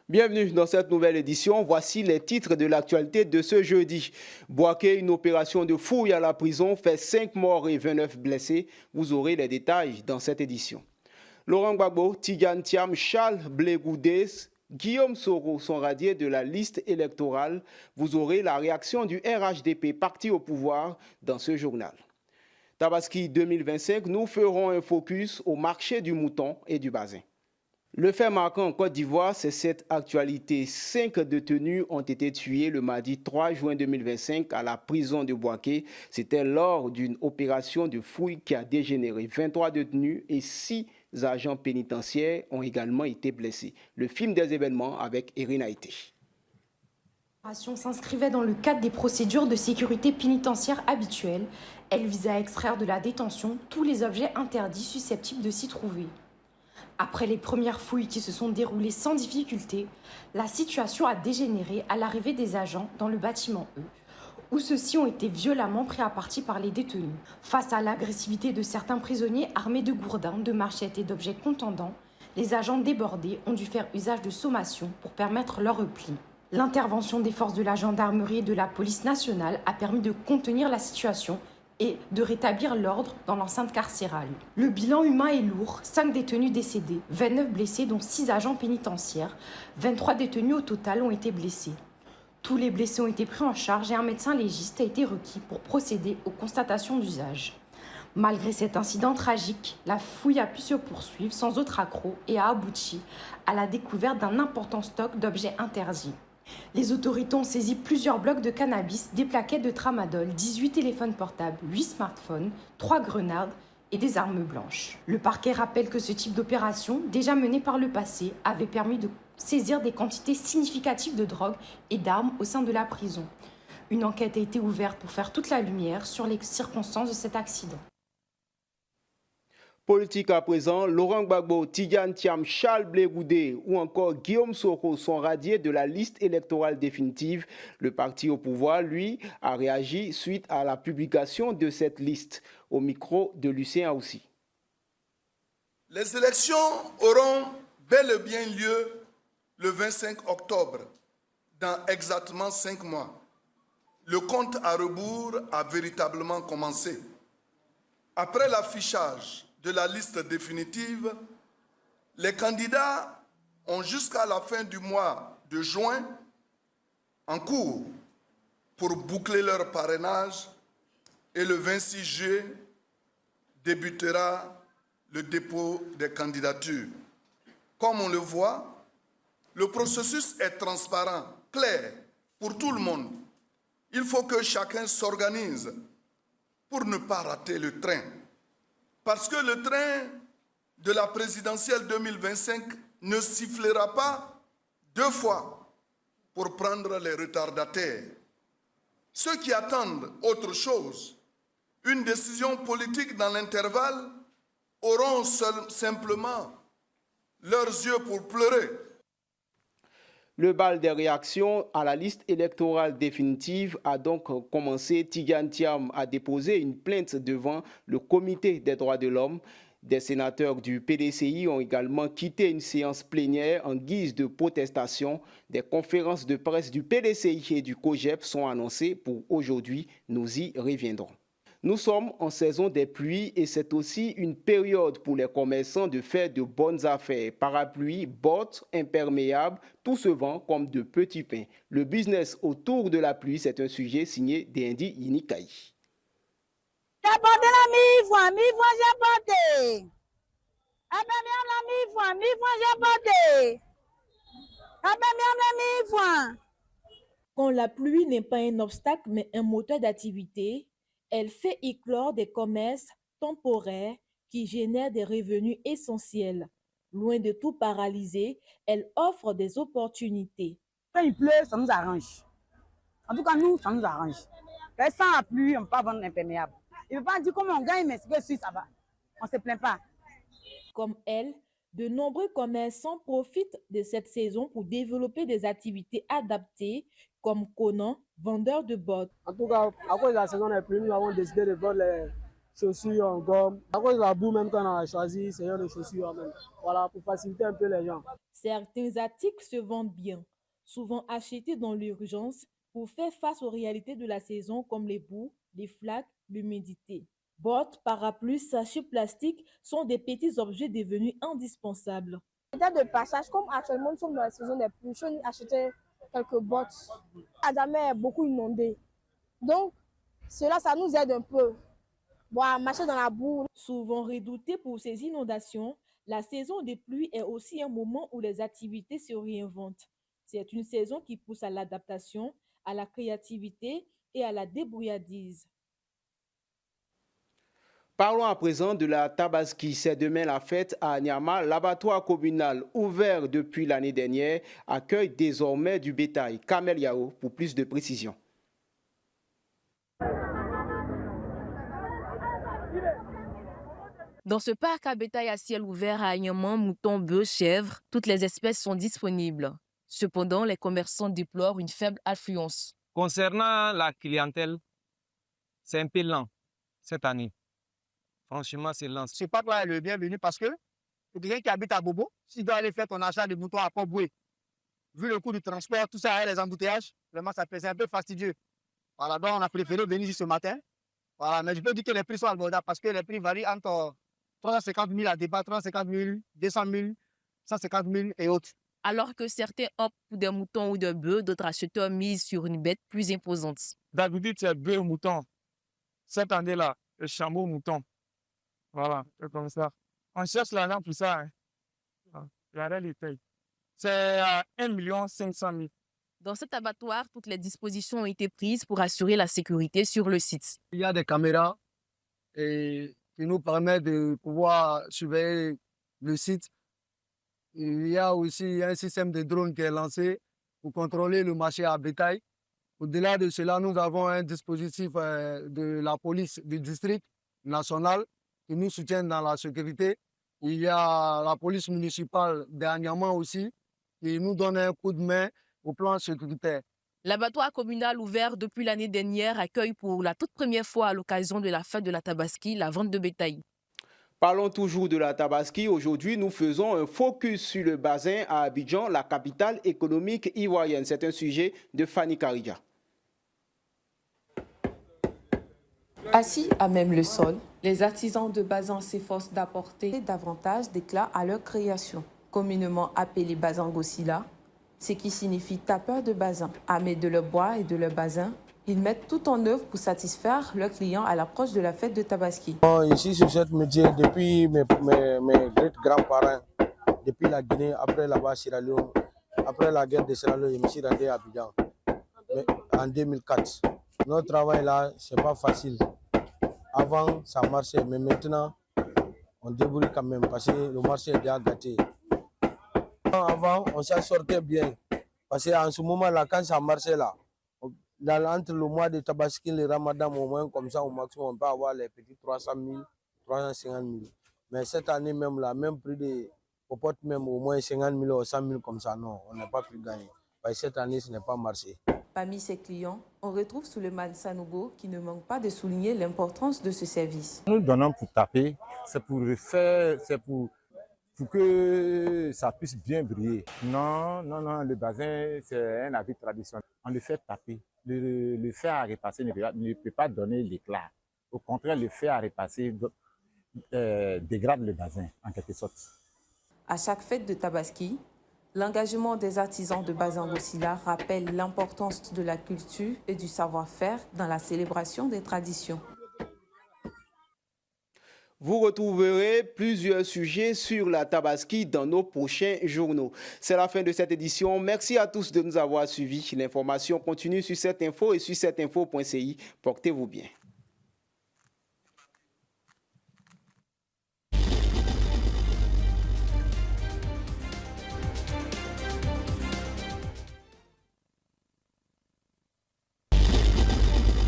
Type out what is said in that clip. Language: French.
Bienvenue dans cette nouvelle édition. Voici les titres de l'actualité de ce jeudi. Boaké, une opération de fouille à la prison, fait 5 morts et 29 blessés. Vous aurez les détails dans cette édition. Laurent Gbagbo, Tidjane Thiam, Charles Blé Goudé, Guillaume Soro sont radiés de la liste électorale. Vous aurez la réaction du RHDP, parti au pouvoir, dans ce journal. Tabaski 2025, nous ferons un focus au marché du mouton et du basin. Le fait marquant en Côte d'Ivoire, c'est cette actualité. 5 détenus ont été tués le mardi 3 juin 2025 à la prison de Boaké. C'était lors d'une opération de fouille qui a dégénéré. 23 détenus et 6 agents pénitentiaires ont également été blessés. Le film des événements avec Erin Haïté. L'opération s'inscrivait dans le cadre des procédures de sécurité pénitentiaire habituelles. Elle visait à extraire de la détention tous les objets interdits susceptibles de s'y trouver. Après les premières fouilles qui se sont déroulées sans difficulté, la situation a dégénéré à l'arrivée des agents dans le bâtiment E, où ceux-ci ont été violemment pris à partie par les détenus. Face à l'agressivité de certains prisonniers armés de gourdins, de marchettes et d'objets contondants, les agents débordés ont dû faire usage de sommations pour permettre leur repli. L'intervention des forces de la gendarmerie et de la police nationale a permis de contenir la situation et de rétablir l'ordre dans l'enceinte carcérale. Le bilan humain est lourd, 5 détenus décédés, 29 blessés dont 6 agents pénitentiaires, 23 détenus au total ont été blessés. Tous les blessés ont été pris en charge et un médecin légiste a été requis pour procéder aux constatations d'usage. Malgré cet incident tragique, la fouille a pu se poursuivre sans autre accroc et a abouti à la découverte d'un important stock d'objets interdits. Les autorités ont saisi plusieurs blocs de cannabis, des plaquettes de tramadol, 18 téléphones portables, 8 smartphones, 3 grenades et des armes blanches. Le parquet rappelle que ce type d'opération, déjà menée par le passé, avait permis de saisir des quantités significatives de drogue et d'armes au sein de la prison. Une enquête a été ouverte pour faire toute la lumière sur les circonstances de cet accident. Politique à présent, Laurent Gbagbo, Tidjane Thiam, Charles Blé Goudé ou encore Guillaume Soro sont radiés de la liste électorale définitive. Le parti au pouvoir, lui, a réagi suite à la publication de cette liste. Au micro de Lucien Aoussi. Les élections auront bel et bien lieu le 25 octobre, dans exactement 5 mois. Le compte à rebours a véritablement commencé. Après l'affichage de la liste définitive, les candidats ont jusqu'à la fin du mois de juin en cours pour boucler leur parrainage et le 26 juillet débutera le dépôt des candidatures. Comme on le voit, le processus est transparent, clair pour tout le monde. Il faut que chacun s'organise pour ne pas rater le train. Parce que le train de la présidentielle 2025 ne sifflera pas 2 fois pour prendre les retardataires. Ceux qui attendent autre chose, une décision politique dans l'intervalle, auront simplement leurs yeux pour pleurer. Le bal des réactions à la liste électorale définitive a donc commencé. Tidjane Thiam a déposé une plainte devant le Comité des droits de l'homme. Des sénateurs du PDCI ont également quitté une séance plénière en guise de protestation. Des conférences de presse du PDCI et du COJEP sont annoncées pour aujourd'hui. Nous y reviendrons. Nous sommes en saison des pluies et c'est aussi une période pour les commerçants de faire de bonnes affaires. Parapluies, bottes, imperméables, tout se vend comme de petits pains. Le business autour de la pluie, c'est un sujet signé d'Indi Inikaï. Quand la pluie n'est pas un obstacle mais un moteur d'activité, elle fait éclore des commerces temporaires qui génèrent des revenus essentiels. Loin de tout paralyser, elle offre des opportunités. Quand il pleut, ça nous arrange. En tout cas, nous, ça nous arrange. Sans la pluie, on ne peut pas vendre l'imperméable. Il ne veut pas dire comment on gagne, mais c'est que si ça va. On ne se plaint pas. Comme elle, de nombreux commerçants profitent de cette saison pour développer des activités adaptées, comme Conan, vendeur de bottes. En tout cas, à cause de la saison des pluies, nous avons décidé de vendre chaussures en gomme. À cause de la boue même qu'on a choisi, c'est de chaussures même. Voilà, pour faciliter un peu les gens. Certains articles se vendent bien, souvent achetés dans l'urgence pour faire face aux réalités de la saison comme les boues, les flaques, l'humidité. Bottes, parapluies, sachets plastiques sont des petits objets devenus indispensables. Peut-être de passage, comme actuellement nous sommes dans la saison des pluies, je vais acheter quelques bottes. Adamé est beaucoup inondé. Donc, cela, ça nous aide un peu. Bon, à marcher dans la boue. Souvent redoutée pour ces inondations, la saison des pluies est aussi un moment où les activités se réinventent. C'est une saison qui pousse à l'adaptation, à la créativité et à la débrouillardise. Parlons à présent de la Tabaski. C'est demain la fête à Niama. L'abattoir communal ouvert depuis l'année dernière accueille désormais du bétail. Kamel Yao pour plus de précision. Dans ce parc à bétail à ciel ouvert à Agnement, moutons, bœufs, chèvres, toutes les espèces sont disponibles. Cependant, les commerçants déplorent une faible affluence. Concernant la clientèle, c'est un peu lent cette année. Franchement, c'est lent. Ce parc-là est le bienvenu parce que pour quelqu'un qui habite à Bobo, s'il doit aller faire ton achat de moutons à Port-Boué, vu le coût du transport, tout ça, et les embouteillages, vraiment, c'est un peu fastidieux. Voilà, donc on a préféré venir ici ce matin. Voilà, mais je peux dire que les prix sont abordables parce que les prix varient entre 350 000 à débat, 350 000, 200 000, 150 000 et autres. Alors que certains optent pour des moutons ou des bœufs, d'autres acheteurs misent sur une bête plus imposante. D'habitude, c'est bœuf ou mouton. Cette année-là, le chameau mouton. Voilà, c'est comme ça. On cherche l'argent pour ça. La réalité, c'est à 1 500 000. Dans cet abattoir, toutes les dispositions ont été prises pour assurer la sécurité sur le site. Il y a des caméras qui nous permettent de pouvoir surveiller le site. Il y a aussi un système de drone qui est lancé pour contrôler le marché à bétail. Au-delà de cela, nous avons un dispositif de la police du district national qui nous soutient dans la sécurité. Il y a la police municipale dernièrement aussi qui nous donne un coup de main au plan sécuritaire. L'abattoir communal ouvert depuis l'année dernière accueille pour la toute première fois à l'occasion de la fête de la Tabaski la vente de bétail. Parlons toujours de la Tabaski. Aujourd'hui, nous faisons un focus sur le bassin à Abidjan, la capitale économique ivoirienne. C'est un sujet de Fanny Kariga. Assis à même le sol, les artisans de Bazan s'efforcent d'apporter davantage d'éclat à leur création. Communément appelés Bazan-Gossila, ce qui signifie tapeurs de Bazan. Armés de leur bois et de leur bazin, ils mettent tout en œuvre pour satisfaire leurs clients à l'approche de la fête de Tabaski. Ici, sur ce métier, depuis mes grands-parents, depuis la Guinée, après là-bas, Sierra Leone, après la guerre de Sierra Leone, je me suis rendu à Abidjan en 2004. Notre travail là, c'est pas facile. Avant, ça marchait, mais maintenant, on débrouille quand même parce que le marché est déjà gâté. Avant, on s'en sortait bien. Parce qu'en ce moment-là, quand ça marchait là, entre le mois de Tabaski et le Ramadan, au moins comme ça, au maximum, on peut avoir les petits 300 000, 350 000. Mais cette année même, là, même prix de popote, même au moins 50 000 ou 100 000 comme ça, non, on n'a pas pu gagner. Parce que cette année, ce n'est pas marché. Parmi ses clients, on retrouve Souleymane Sanogo qui ne manque pas de souligner l'importance de ce service. Nous donnons pour taper, c'est pour que ça puisse bien briller. Non, le bazin, c'est un habit traditionnel. On le fait taper. Le fer à repasser ne peut pas donner l'éclat. Au contraire, le fer à repasser dégrade le bazin, en quelque sorte. À chaque fête de Tabaski, l'engagement des artisans de Bazan-Gossila rappelle l'importance de la culture et du savoir-faire dans la célébration des traditions. Vous retrouverez plusieurs sujets sur la Tabaski dans nos prochains journaux. C'est la fin de cette édition. Merci à tous de nous avoir suivis. L'information continue sur cette info et sur cetteinfo.ci. Portez-vous bien.